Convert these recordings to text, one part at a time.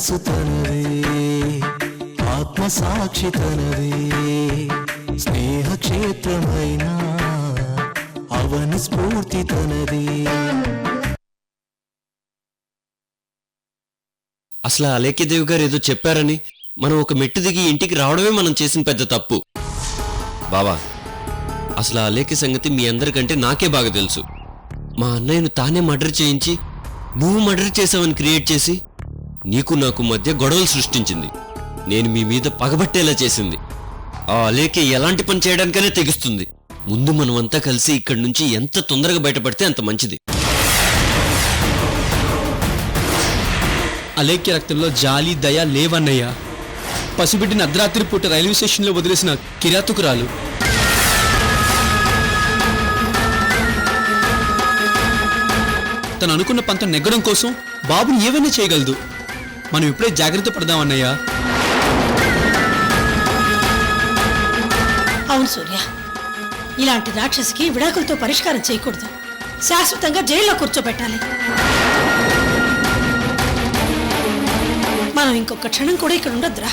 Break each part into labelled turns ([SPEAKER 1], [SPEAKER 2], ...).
[SPEAKER 1] మనసు తనదే, ఆత్మసాక్షి తనదే, స్నేహ క్షేత్రమైన అవని స్ఫూర్తి తనదే.
[SPEAKER 2] అసలు అలేఖ్యదేవి గారు ఏదో చెప్పారని మనం ఒక మెట్టు దిగి ఇంటికి రావడమే మనం చేసిన పెద్ద తప్పు. బావా, అసలు అలేఖ్య సంగతి మీ అందరికంటే నాకే బాగా తెలుసు. మా అన్నయ్యను తానే మర్డర్ చేయించి నువ్వు మర్డర్ చేసావని క్రియేట్ చేసి నీకు నాకు మధ్య గొడవలు సృష్టించింది. నేను మీ మీద పగబట్టేలా చేసింది. ఆ అలేఖ్య ఎలాంటి పని చేయడానికనే తెగిస్తుంది. ముందు మనమంతా కలిసి ఇక్కడి నుంచి ఎంత తొందరగా బయటపడితే అంత మంచిది.
[SPEAKER 3] అలేఖ్య రక్తంలో జాలి దయ లేవన్నయ్య. పసిబిడ్డిని అర్ధరాత్రి పూట రైల్వే స్టేషన్లో వదిలేసిన కిరాతుకురాలు. తను అనుకున్న పంతం నెగ్గడం కోసం బాబుని ఏవైనా చేయగలదు. మనం ఇప్పుడే జాగ్రత్త పడదామన్నయ్య.
[SPEAKER 4] అవును సూర్య, ఇలాంటి రాక్షసికి విడాకులతో పరిష్కారం చేయకూడదు. శాశ్వతంగా జైల్లో కూర్చోబెట్టాలి. మనం ఇంకొక క్షణం కూడా ఇక్కడ ఉండొద్దురా.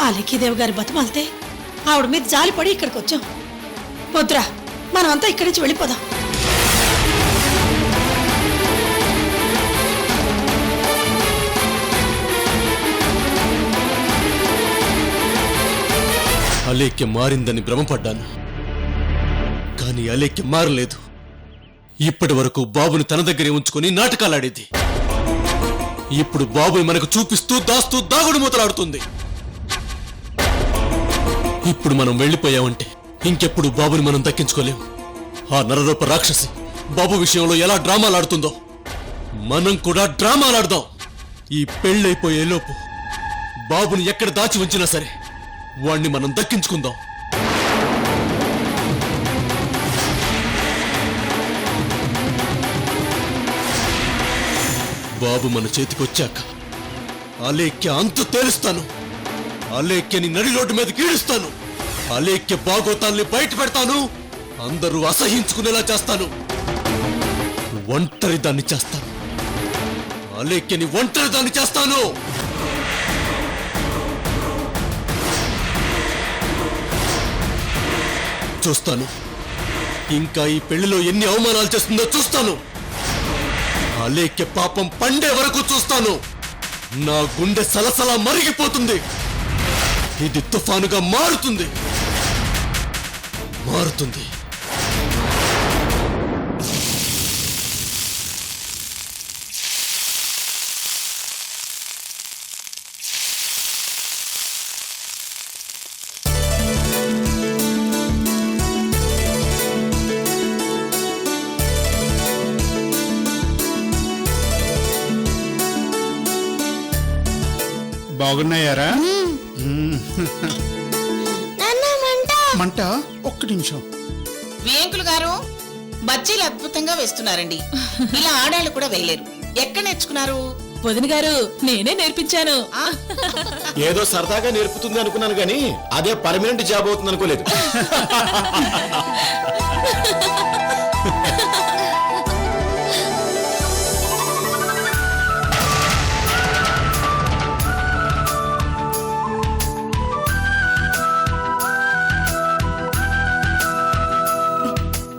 [SPEAKER 4] ఆ లక్కీదేవి గారి బతిమాలితే ఆవిడ మీద జాలిపడి ఇక్కడికి వచ్చాం. వద్దురా, మనం అంతా ఇక్కడి నుంచి వెళ్ళిపోదాం.
[SPEAKER 3] అలేఖ్య మారిందని భ్రమపడ్డాను, కానీ అలేఖ్య మారలేదు. ఇప్పటి వరకు బాబుని తన దగ్గరే ఉంచుకొని నాటకాలాడేది. ఇప్పుడు బాబుని మనకు చూపిస్తూ దాస్తూ దాగుడు మూతలాడుతుంది. ఇప్పుడు మనం వెళ్ళిపోయామంటే ఇంకెప్పుడు బాబుని మనం దక్కించుకోలేం. ఆ నరరూప రాక్షసి బాబు విషయంలో ఎలా డ్రామాలాడుతుందో మనం కూడా డ్రామాలాడదాం. ఈ పెళ్ళైపోయేలోపు బాబుని ఎక్కడ దాచి ఉంచినా సరే వాణ్ణి మనం దక్కించుకుందాం. బాబు మన చేతికొచ్చాక అలేఖ్య అంతు తేలుస్తాను. అలేఖ్యని నడి రోడ్డు మీద కీడుస్తాను. అలేఖ్య బాగోతాల్ని బయట పెడతాను. అందరూ అసహించుకునేలా చేస్తాను. ఒంటరి దాన్ని చేస్తాను. అలేఖ్యని ఒంటరి దాన్ని చేస్తాను. చూస్తాను ఇంకా ఈ పెళ్లిలో ఎన్ని అవమానాలు చేస్తుందో చూస్తాను. అలేఖ్య పాపం పండే వరకు చూస్తాను. నా గుండె సలసలా మరిగిపోతుంది. ఇది తుఫానుగా మారుతుంది.
[SPEAKER 5] బాగున్నాయారా? మంట ఒక్క నిమిషం.
[SPEAKER 6] వేంకులు గారు బజ్జీలు అద్భుతంగా వేస్తున్నారండి. ఇలా ఆడాళ్ళు కూడా వేయలేరు. ఎక్కడ నేర్చుకున్నారు?
[SPEAKER 4] వదిన గారు, నేనే నేర్పించాను.
[SPEAKER 7] ఏదో సరదాగా నేర్పుతుంది అనుకున్నాను గానీ అదే పర్మనెంట్ జాబ్ అవుతుంది అనుకోలేదు.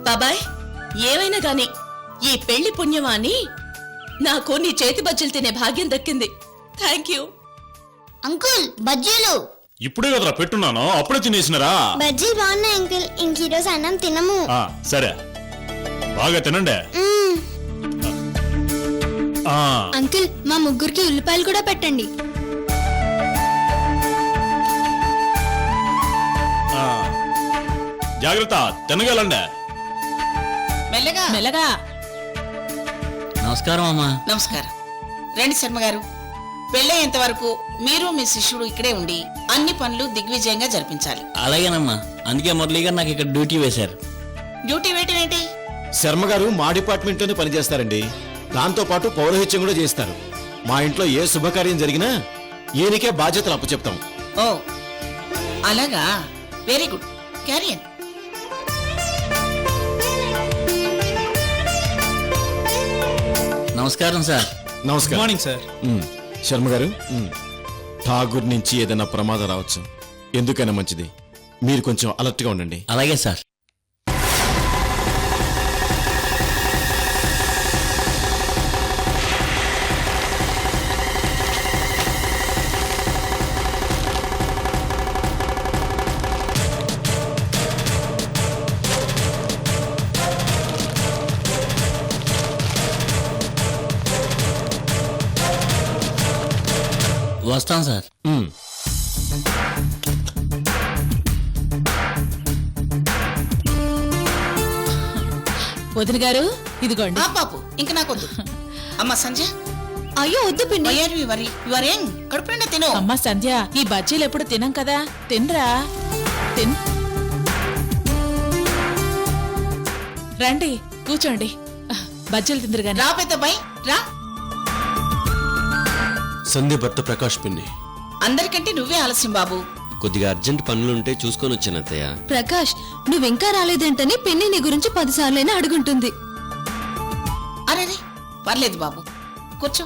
[SPEAKER 6] బాబాయ్, ఏమైనా గాని ఈ పెళ్లి పుణ్యమాని నాకు నీ చేతి బజ్జీలు తినే భాగ్యం దక్కింది. Thank you
[SPEAKER 8] uncle. బజ్జీలు
[SPEAKER 9] ఇప్పుడే కదరా పెట్టున్నాను, అప్పుడే తినేసినరా?
[SPEAKER 8] బజ్జీలు బాగున్నాయి అంకుల్. ఇంక ఈరోజు అన్నం తినము.
[SPEAKER 9] సరే, బాగా తినండి.
[SPEAKER 8] అంకుల్, మా ముగ్గురికి ఉల్లిపాయలు కూడా పెట్టండి.
[SPEAKER 9] జాగ్రత్త, తినగలండి.
[SPEAKER 6] మెల్లగా
[SPEAKER 4] మెల్లగా.
[SPEAKER 2] నమస్కారం అమ్మా.
[SPEAKER 6] నమస్కారం. రండి శర్మ గారు. పెళ్ళయ్యేంత వరకు మీరు మీ శిష్యుడు ఇక్కడే ఉండి అన్ని పనులు దిగ్విజయంగా జరిపించాలి.
[SPEAKER 2] అలాగేనమ్మా, అందుకే మురళీ గారు నాకు ఇక్కడ డ్యూటీ వేశారు.
[SPEAKER 6] డ్యూటీ వేయటం ఏంటి?
[SPEAKER 7] శర్మ గారు మా డిపార్ట్మెంట్ లోనే పనిచేస్తారండి. దాంతో పాటు పౌరోహిత్యం కూడా చేస్తారు. మా ఇంట్లో ఏ శుభకార్యం జరిగినా ఈయనకే బాధ్యతలు అప్పచెప్తాం.
[SPEAKER 6] ఓ అలాగా, వెరీ గుడ్. క్యారియన్.
[SPEAKER 2] నమస్కారం సార్.
[SPEAKER 7] నమస్కారం.
[SPEAKER 3] Morning sir.
[SPEAKER 7] శర్మ గారు ఠాగూర్ నుంచి ఏదైనా ప్రమాదం రావచ్చు. ఎందుకైనా మంచిది మీరు కొంచెం అలర్ట్గా ఉండండి.
[SPEAKER 10] అలాగే సార్. వస్తాం సార్.
[SPEAKER 6] వదిన గారు ఇదిగోండి.
[SPEAKER 11] పాపు ఇంక నాకొద్దు. అమ్మ సంధ్య,
[SPEAKER 8] అయ్యో వద్దు పిన్ని.
[SPEAKER 11] ఇవరేం కడుపు నిండా తిను.
[SPEAKER 6] అమ్మా సంధ్య, ఈ బజ్జీలు ఎప్పుడు తినం కదా, తినరా. తిన్. రండి కూర్చోండి, బజ్జీలు తిందరు గాని.
[SPEAKER 11] రా పెద్దబ్బాయి రా.
[SPEAKER 3] సంధ్య భర్త ప్రకాష్ పిన్ని.
[SPEAKER 11] అందరికంటే నువ్వే ఆలస్యం బాబు.
[SPEAKER 2] కొద్దిగా అర్జెంట్ పనులుంటే చూసుకొని వచ్చాను అత్తయ్య.
[SPEAKER 8] ప్రకాష్ నువ్వింకా రాలేదేంటని పిన్ని నీ గురించి 10 సార్లైనా అడుగుంటుంది.
[SPEAKER 11] అరే పర్లేదు బాబు, కూర్చో.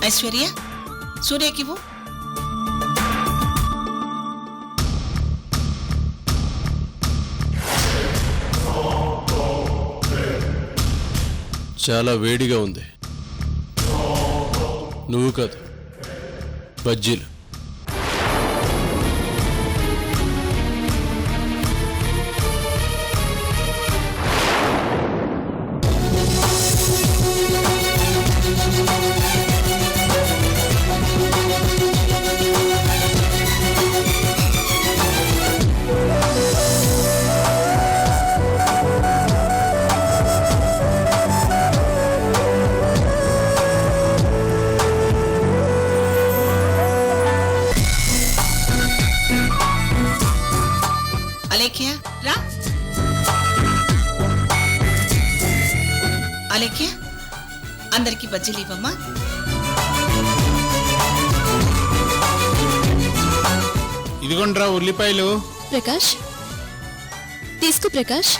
[SPEAKER 11] ఐశ్వర్య, సూర్యకివ్వు.
[SPEAKER 3] చాలా వేడిగా ఉంది. నువ్వు కాదు, బజ్జీలు.
[SPEAKER 11] అలేఖ్య రా. అలేఖ్య, అందరికి బజ్జీలు ఇవ్వమ్మా.
[SPEAKER 5] ఇదిగోండ్రా ఉల్లిపాయలు.
[SPEAKER 8] ప్రకాష్ తీసుకో ప్రకాష్.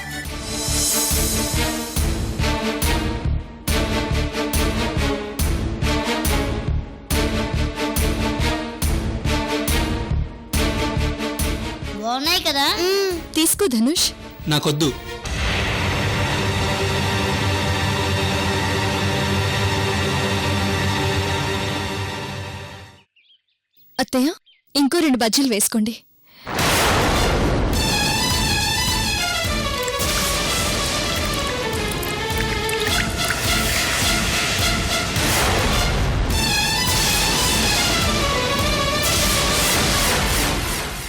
[SPEAKER 8] బాగున్నాయి కదా. తీసుకో ధనుష్.
[SPEAKER 10] నాకొద్దు.
[SPEAKER 8] అత్తయ్య ఇంకో 2 బజ్జీలు వేసుకోండి.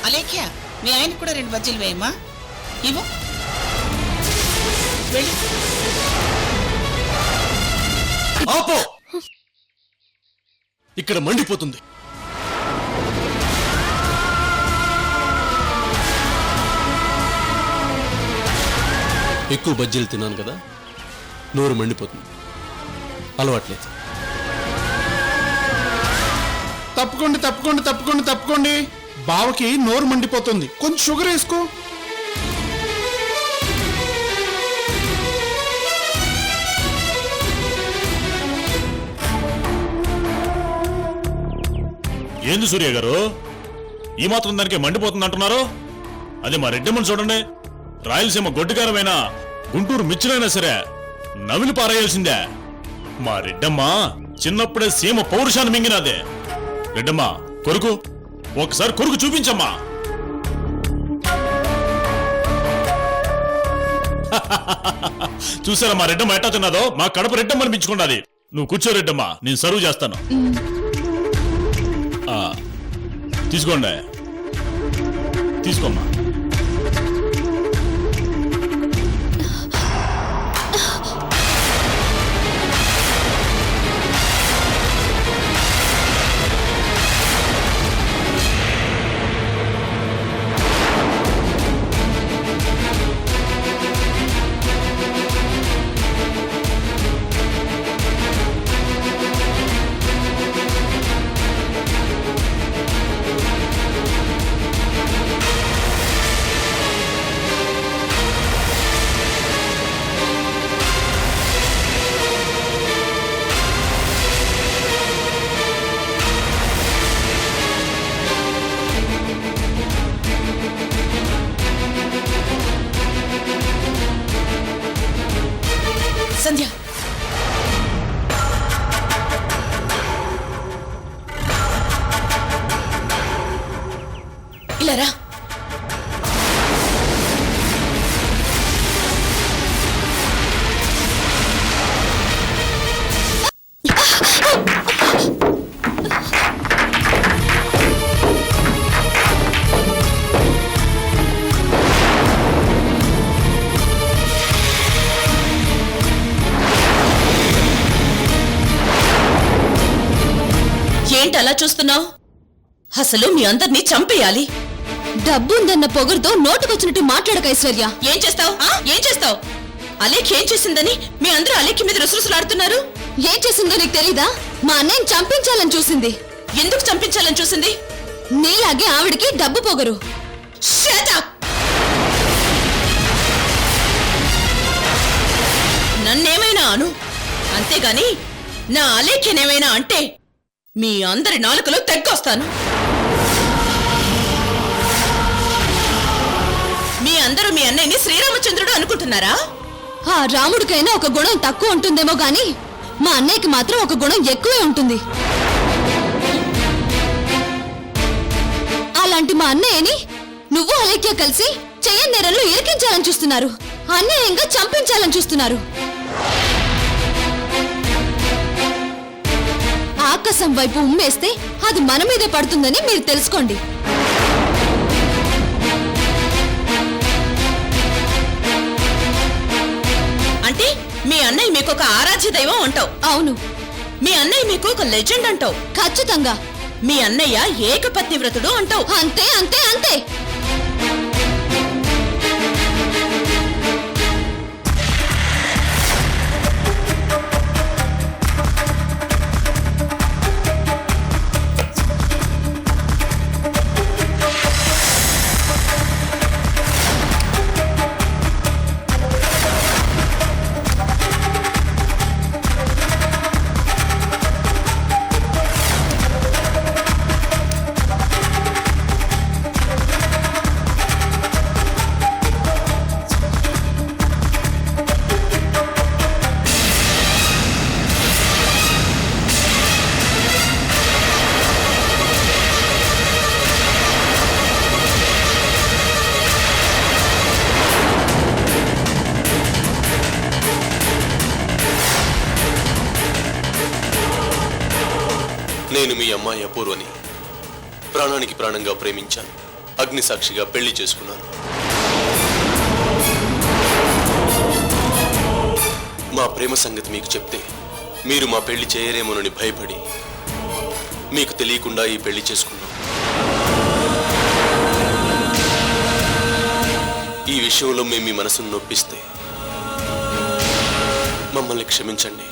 [SPEAKER 11] అలేఖ్య, మీ ఆయనకు కూడా 2 బజ్జీలు వేయమ్మా. ఇవ్వు. వెళ్ళి.
[SPEAKER 3] ఆపో! ఇక్కడ మండిపోతుంది. ఎక్కువ బజ్జీలు తిన్నాను కదా, నోరు మండిపోతుంది. అలవాట్లేదు.
[SPEAKER 5] తప్పుకోండి తప్పుకోండి తప్పుకోండి తప్పుకోండి. బావకి నోరు మండిపోతుంది, కొంచెం షుగర్ వేసుకో.
[SPEAKER 9] ఏంది సూర్య గారు, ఈ మాత్రం దానికి మండిపోతుంది అంటున్నారు? అది మా రెడ్డమ్మని చూడండి. రాయలసీమ గొడ్డుకారమైనా గుంటూరు మిర్చిలైనా సరే నవిలి పారేయాల్సిందే. మా రెడ్డమ్మ చిన్నప్పుడే సీమ పౌరుషాన్ని మింగినదే. రెడ్డమ్మ కొరుకు, ఒకసారి కొరుకు చూపించమ్మా. చూసారా మా రెడ్డమ్మ ఎట్టా తిన్నదో? మా కడప రెడ్డమ్మ అనిపించుకున్నది. నువ్వు కూర్చో రెడ్డమ్మ, నేను సర్వ్ చేస్తాను. తీసుకోండి, తీసుకోమ్మా.
[SPEAKER 6] ఇలా రా. ఏంటి అలా చూస్తున్నావు? అసలు మీ అందరినీ చంపేయాలి.
[SPEAKER 8] డబ్బుందన్న పొగరుతో నోటుకొచ్చినట్టు మాట్లాడక ఐశ్వర్య.
[SPEAKER 6] ఏం చేస్తావు? ఏం చేస్తావు? అలేఖ ఏం చేసిందని మీ అందరూ అలేఖ మీద రుసరుసలాడుతున్నారు.
[SPEAKER 8] ఏం చేసిందో నీకు తెలీదా? మా అన్నయ్యని చంపించాలని చూసింది.
[SPEAKER 6] ఎందుకు చంపించాలని చూసింది?
[SPEAKER 8] నీలాగే ఆవిడికి డబ్బు పొగరు.
[SPEAKER 6] Shut up! నన్నేమైనా అను, అంతేగాని నా అలేఖ్యనేమైనా అంటే మీ అందరి నాలుకలో తెగ్గొస్తాను. మీ అందరూ మీ అన్నయ్యని శ్రీరామచంద్రుడు అనుకుంటున్నారా?
[SPEAKER 8] ఆ రాముడికైనా ఒక గుణం తక్కువ ఉంటుందేమో గాని మా అన్నయ్యకి మాత్రం ఒక గుణం ఎక్కువే ఉంటుంది. అలాంటి మా అన్నయ్యని నువ్వు అలేఖ్య కలిసి చెయ్యని నేరంలో ఇరికించాలని చూస్తున్నారు. అన్యాయంగా చంపించాలని చూస్తున్నారు. ఆకాశం వైపు ఉమ్మేస్తే అది మన మీదే పడుతుందని మీరు తెలుసుకోండి.
[SPEAKER 6] అంటే మీ అన్నయ్య మీకు ఒక ఆరాధ్య దైవం అంటావు?
[SPEAKER 8] అవును.
[SPEAKER 6] మీ అన్నయ్య మీకు ఒక లెజెండ్ అంటావు?
[SPEAKER 8] ఖచ్చితంగా.
[SPEAKER 6] మీ అన్నయ్య ఏకపత్నివ్రతుడు అంటావు?
[SPEAKER 8] అంతే అంతే అంతే.
[SPEAKER 10] నేను మీ అమ్మాయి అపూర్వని ప్రాణానికి ప్రాణంగా ప్రేమించాను. అగ్ని సాక్షిగా పెళ్లి చేసుకున్నాను. మా ప్రేమ సంగతి మీకు చెప్తే మీరు మా పెళ్లి చేయరేమోనని భయపడి మీకు తెలియకుండా ఈ పెళ్లి చేసుకున్నాం. ఈ విషయంలో మేము మీ మనసును నొప్పిస్తే మమ్మల్ని క్షమించండి.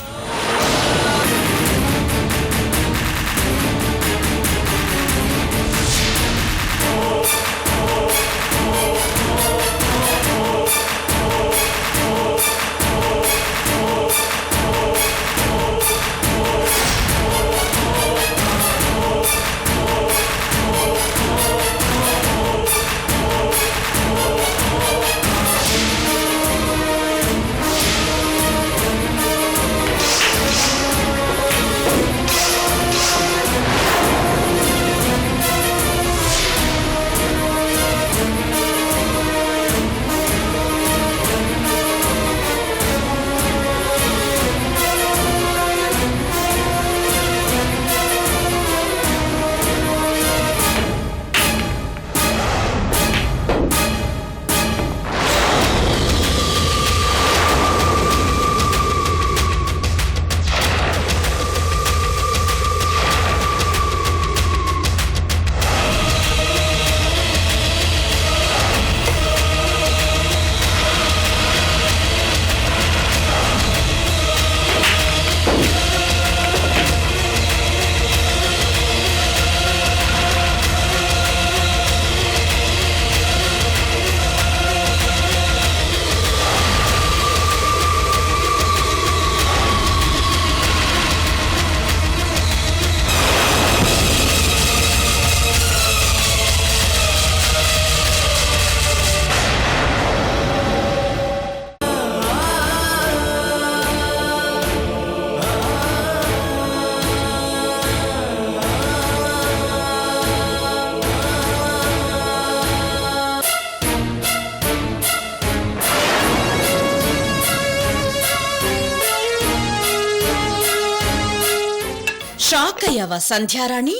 [SPEAKER 6] షాక్ అయ్యావా సంధ్యారాణి?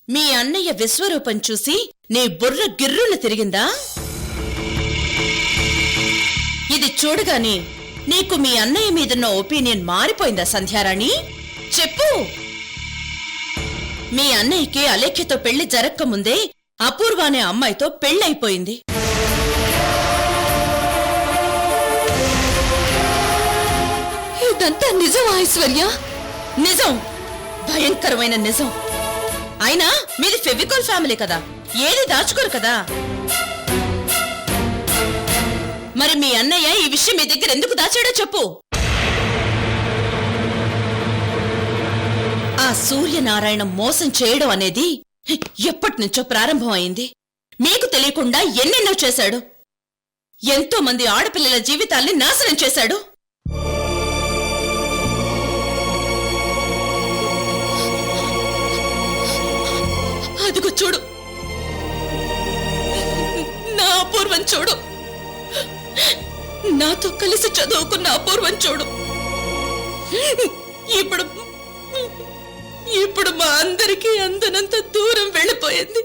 [SPEAKER 6] మీ అన్నయ్య విశ్వరూపం చూసి నీ బుర్ర గిర్రున తిరిగిందా? ఇది చూడగాని నీకు మీ అన్నయ్య మీదున్న ఒపీనియన్ మారిపోయిందా సంధ్యారాణి? చెప్పు. మీ అన్నయ్యకి అలేఖ్యతో పెళ్లి జరక్కముందే అపూర్వ అనే అమ్మాయితో పెళ్ళైపోయింది.
[SPEAKER 8] ఇదంతా నిజం ఐశ్వర్య?
[SPEAKER 6] నిజం, భయంకరమైన నిజం. అయినా మీది ఫెవికాల్ ఫ్యామిలీ కదా, ఏది దాచుకోరు కదా. మరి మీ అన్నయ్య ఈ విషయం మీ దగ్గర ఎందుకు దాచాడో చెప్పు. ఆ సూర్యనారాయణ మోసం చేయడం అనేది ఎప్పటినుంచో ప్రారంభం అయింది. మీకు తెలియకుండా ఎన్నెన్నో చేశాడు. ఎంతో మంది ఆడపిల్లల జీవితాల్ని నాశనం చేశాడు. అదిగో చూడు, నా అపూర్వం చూడు, నాతో కలిసి చదువుకున్న అపూర్వం చూడు. ఇప్పుడు మా అందరికీ అందనంత దూరం వెళ్ళిపోయింది,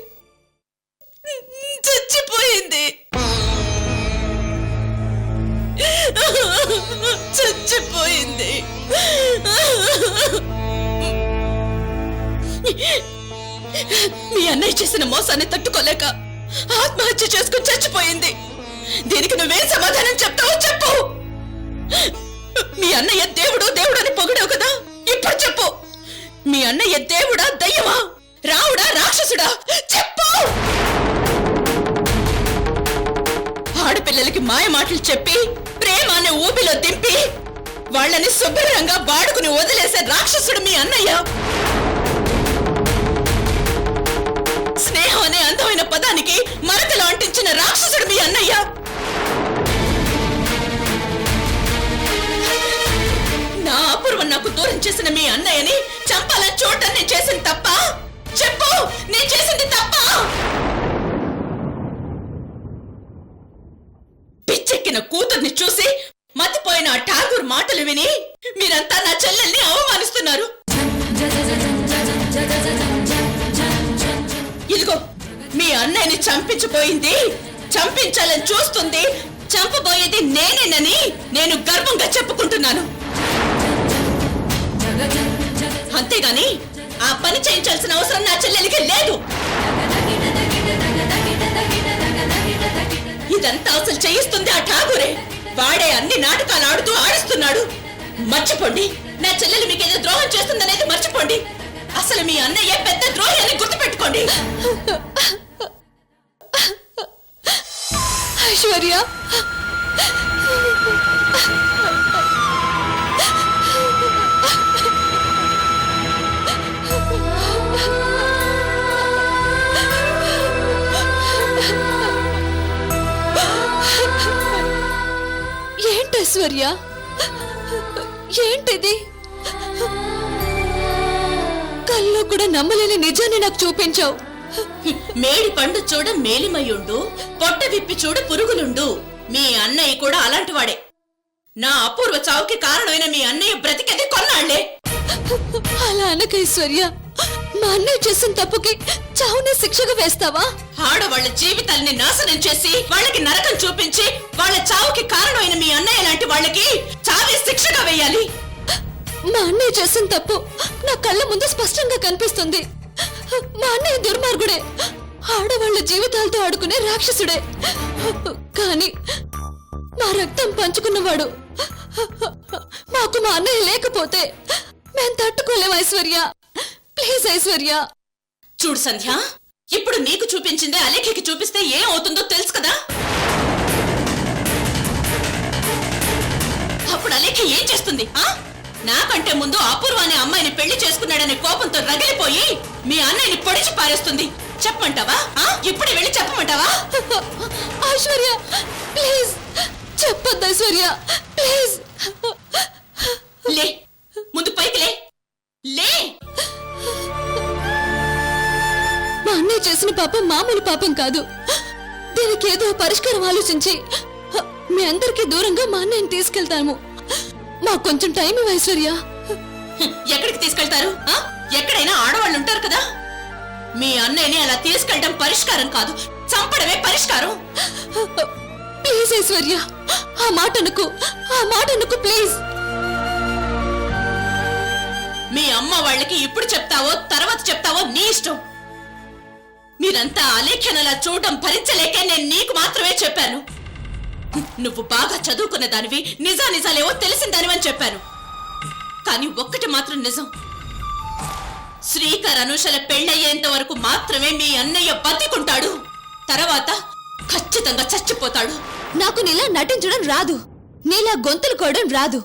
[SPEAKER 6] చచ్చిపోయింది, చచ్చిపోయింది. మీ అన్నయ్య చేసిన మోసాన్ని తట్టుకోలేక ఆత్మహత్య చేసుకుని చచ్చిపోయింది. దీనికి నువ్వేం సమాధానం చెప్తావో చెప్పు. మీ అన్నయ్య దేవుడు దేవుడు అని పొగిడావు కదా, ఇప్పుడు చెప్పు. మీ అన్నయ్య దేవుడా దయ్యమా, రావుడా రాక్షసుడా, చెప్పు. ఆడపిల్లలకి మాయ మాటలు చెప్పి ప్రేమ అనే ఊబిలో దింపి వాళ్ళని శుభ్రంగా వాడుకుని వదిలేసే రాక్షసుడు మీ అన్నయ్య. స్నేహం అనే అందమైన పదానికి మరకలు అంటించిన రాక్షసుడు మీ అన్నయ్య. నా అపూర్వం నాకు దూరం చేసిన మీ అన్నయ్యని చంపాలని చూడటం నేను చేసింది తప్ప? చెప్పు, నేను చేసింది తప్ప? పిచ్చెక్కిన కూతుర్ని చూసి మతిపోయిన ఆ ఠాగూర్ మాటలు విని మీరంతా నా చెల్లెల్ని అవమానిస్తున్నారు. ఇదిగో మీ అన్నయ్యని చంపించబోయింది, చంపించాలని చూస్తుంది, చంపబోయేది నేనేనని నేను గర్వంగా చెప్పుకుంటున్నాను. అంతేగాని ఆ పని చేయించాల్సిన అవసరం నా చెల్లెలికి లేదు. ఇదంతా అసలు చేయిస్తుంది ఆ ఠాగూరే. వాడే అన్ని నాటకాలు ఆడుతూ ఆడిస్తున్నాడు. మర్చిపోండి, నా చెల్లెలు మీకు ఏదో ద్రోహం చేస్తుందనేది మర్చిపోండి. అసలు మీ అన్నయ్య పెద్ద ద్రోహి అని గుర్తుపెట్టుకోండి.
[SPEAKER 8] ఐశ్వర్య, ఏంటి ఐశ్వర్య, ఏంటిది? కల్లో కూడా నమ్మలేని నిజాన్ని నాకు చూపించావు.
[SPEAKER 6] మేడి పండు చూడ మేలిమయుండు, పొట్ట విప్పి చూడ పురుగులుండు. మీ అన్నయ్య కూడా అలాంటి వాడే. నా అపూర్వ చావుకి కారణమైన మీ అన్నయ్య బ్రతికేది కొన్నాళ్లే.
[SPEAKER 8] అలా అనక ఐశ్వర్య, మా అన్నయ్య చేసిన తప్పుకి చావునే శిక్షగా వేస్తావా?
[SPEAKER 6] ఆడవాళ్ల జీవితాల్ని నాశనం చేసి వాళ్ళకి నరకం చూపించి వాళ్ళ చావుకి కారణమైన మీ అన్నయ్య లాంటి వాళ్ళకి చావే శిక్షగా వేయాలి.
[SPEAKER 8] మా అన్నయ్య చేసిన తప్పు నా కళ్ళ ముందు స్పష్టంగా కనిపిస్తుంది. మా అన్నయ్య దుర్మార్గుడే, ఆడవాళ్ల జీవితాలతో ఆడుకునే రాక్షసుడే. కానీ మా రక్తం పంచుకున్నవాడు. మాకు మా అన్నయ్య లేకపోతే మేం తట్టుకోలేం ఐశ్వర్య. ప్లీజ్ ఐశ్వర్య.
[SPEAKER 6] చూడు సంధ్య, ఇప్పుడు నీకు చూపించిందే అలేఖ్యకి చూపిస్తే ఏం అవుతుందో తెలుసు కదా. అప్పుడు అలేఖ్య ఏం చేస్తుంది? నాకంటే ముందు అపూర్వ అనే అమ్మాయిని పెళ్లి చేసుకున్నాడనే కోపంతో రగిలిపోయి మీ అన్నయ్యని పొడిచి పారేస్తుంది. చెప్పమంటావా? ఇప్పుడే వెళ్ళి చెప్పమంటావా?
[SPEAKER 8] ఐశ్వర్య ప్లీజ్ చెప్పొద్దు ఐశ్వర్య, ప్లీజ్.
[SPEAKER 6] లే, ముందు పైకి లే. లే.
[SPEAKER 8] మా అన్నయ్య చేసిన పాపం మామూలు పాపం కాదు. దీనికి ఏదో పరిష్కారం ఆలోచించి మీ అందరికీ దూరంగా మా అన్నయ్యని తీసుకెళ్తాము. మాకు కొంచెం టైం ఇవ్వు ఐశ్వర్య.
[SPEAKER 6] ఎక్కడికి తీసుకెళ్తారు ఆ? ఎక్కడైనా ఆడవాళ్ళు ఉంటారు కదా. మీ అన్నయ్యని అలా తీసుకెళ్ళడం పరిష్కారం కాదు, చంపడమే పరిష్కారం.
[SPEAKER 8] ప్లీజ్ ఐశ్వర్య, ఆ మాట అనుకు ప్లీజ్.
[SPEAKER 6] మీ అమ్మ వాళ్ళకి ఇప్పుడు చెప్తావో తర్వాత చెప్తావో నీ ఇష్టం. మీరంతా అలేఖ్యనలా చూడడం భరించలేకే నేను నీకు మాత్రమే చెప్పాను. నువ్వు బాగా చదువుకున్న దానివి, నిజాలేవో తెలిసిన దానివని చెప్పాను. కానీ ఒక్కటి మాత్రం నిజం, శ్రీకర్ అనూషల పెళ్ళయ్యేంత వరకు మాత్రమే మీ అన్నయ్య బతికుంటాడు. తర్వాత ఖచ్చితంగా చచ్చిపోతాడు.
[SPEAKER 8] నాకు నీలా నటించడం రాదు, నీలా గొంతులు కోయడం రాదు.